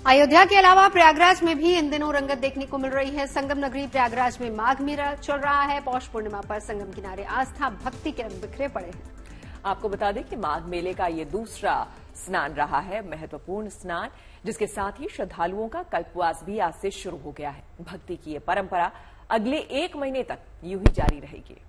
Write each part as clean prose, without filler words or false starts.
अयोध्या के अलावा प्रयागराज में भी इन दिनों रंगत देखने को मिल रही है। संगम नगरी प्रयागराज में माघ मेला चल रहा है। पौष पूर्णिमा पर संगम किनारे आस्था भक्ति के रंग बिखरे पड़े हैं। आपको बता दें कि माघ मेले का ये दूसरा स्नान रहा है, महत्वपूर्ण स्नान, जिसके साथ ही श्रद्धालुओं का कल्पवास भी आज से शुरू हो गया है। भक्ति की ये परंपरा अगले 1 महीने तक यूं ही जारी रहेगी।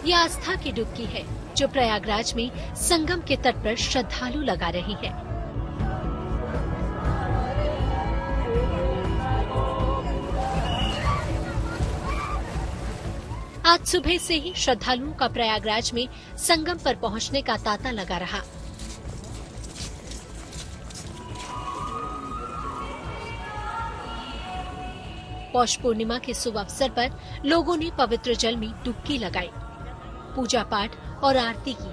ये आस्था की डुबकी है जो प्रयागराज में संगम के तट पर श्रद्धालु लगा रहे हैं। आज सुबह से ही श्रद्धालुओं का प्रयागराज में संगम पर पहुंचने का तांता लगा रहा। पौष पूर्णिमा के शुभ अवसर पर लोगों ने पवित्र जल में डुबकी लगाई, पूजा पाठ और आरती की।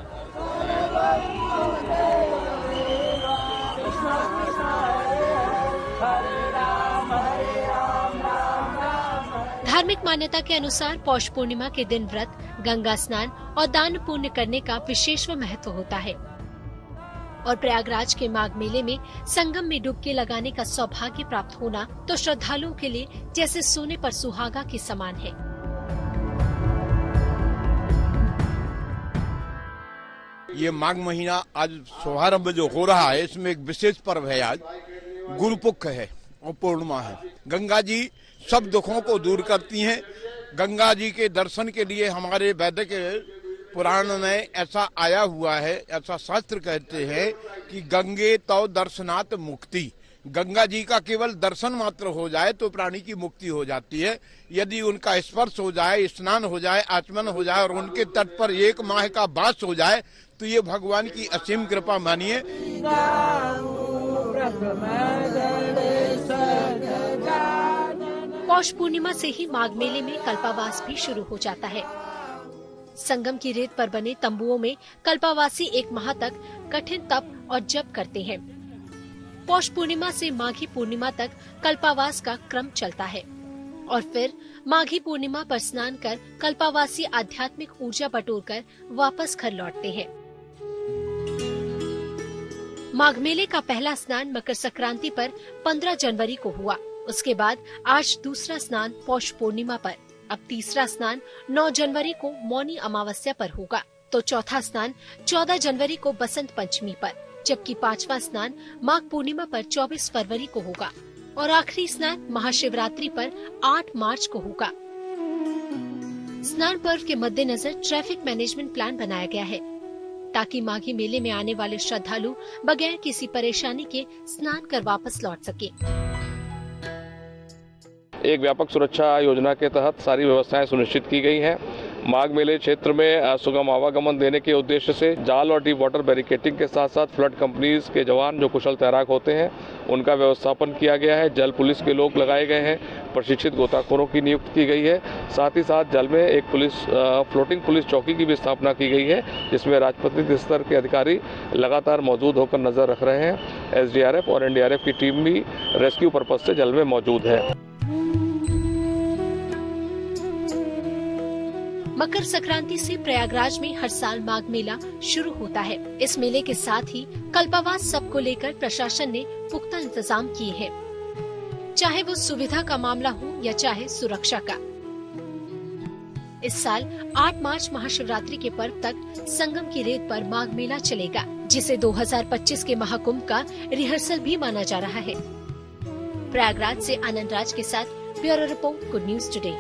धार्मिक मान्यता के अनुसार पौष पूर्णिमा के दिन व्रत, गंगा स्नान और दान पुण्य करने का विशेष महत्व होता है और प्रयागराज के माघ मेले में संगम में डुबकी लगाने का सौभाग्य प्राप्त होना तो श्रद्धालुओं के लिए जैसे सोने पर सुहागा के समान है। ये माघ महीना आज शुभारंभ जो हो रहा है, इसमें एक विशेष पर्व है। आज गुरु पक्ष है और पूर्णिमा है। गंगा जी सब दुखों को दूर करती हैं। गंगा जी के दर्शन के लिए हमारे वैदिक पुराण में ऐसा आया हुआ है, ऐसा शास्त्र कहते हैं कि गंगे तो दर्शनात् मुक्ति। गंगा जी का केवल दर्शन मात्र हो जाए तो प्राणी की मुक्ति हो जाती है। यदि उनका स्पर्श हो जाए, स्नान हो जाए, आचमन हो जाए और उनके तट पर 1 माह का वास हो जाए तो ये भगवान की असीम कृपा मानिए। पौष पूर्णिमा से ही माघ मेले में कल्पावास भी शुरू हो जाता है। संगम की रेत पर बने तंबुओं में कल्पावासी 1 माह तक कठिन तप और जप करते हैं। पौष पूर्णिमा से माघी पूर्णिमा तक कल्पावास का क्रम चलता है और फिर माघी पूर्णिमा पर स्नान कर कल्पावासी आध्यात्मिक ऊर्जा बटोरकर वापस घर लौटते हैं। माघ मेले का पहला स्नान मकर संक्रांति पर 15 जनवरी को हुआ। उसके बाद आज दूसरा स्नान पौष पूर्णिमा पर, अब तीसरा स्नान 9 जनवरी को मौनी अमावस्या पर होगा, तो चौथा स्नान 14 जनवरी को बसंत पंचमी पर, जबकि 5वां स्नान माघ पूर्णिमा पर 24 फरवरी को होगा और आखिरी स्नान महाशिवरात्रि पर 8 मार्च को होगा। स्नान पर्व के मद्देनजर ट्रैफिक मैनेजमेंट प्लान बनाया गया है ताकि माघी मेले में आने वाले श्रद्धालु बगैर किसी परेशानी के स्नान कर वापस लौट सके। एक व्यापक सुरक्षा योजना के तहत सारी व्यवस्थाएं सुनिश्चित की गई हैं। माघ मेले क्षेत्र में सुगम आवागमन देने के उद्देश्य से जाल और डीप वाटर बैरिकेडिंग के साथ साथ फ्लड कंपनीज के जवान जो कुशल तैराक होते हैं उनका व्यवस्थापन किया गया है। जल पुलिस के लोग लगाए गए हैं, प्रशिक्षित गोताखोरों की नियुक्ति की गई है। साथ ही साथ जल में एक फ्लोटिंग पुलिस चौकी की भी स्थापना की गई है, जिसमें राजपत्रित स्तर के अधिकारी लगातार मौजूद होकर नजर रख रहे हैं। SDRF और NDRF की टीम भी रेस्क्यू पर्पज से जल में मौजूद है। मकर संक्रांति से प्रयागराज में हर साल माघ मेला शुरू होता है। इस मेले के साथ ही कल्पावास सबको लेकर प्रशासन ने पुख्ता इंतजाम किए हैं, चाहे वो सुविधा का मामला हो या चाहे सुरक्षा का। इस साल 8 मार्च महाशिवरात्रि के पर्व तक संगम की रेत पर माघ मेला चलेगा, जिसे 2025 के महाकुंभ का रिहर्सल भी माना जा रहा है। प्रयागराज से आनंद राज के साथ bureau report, good news today.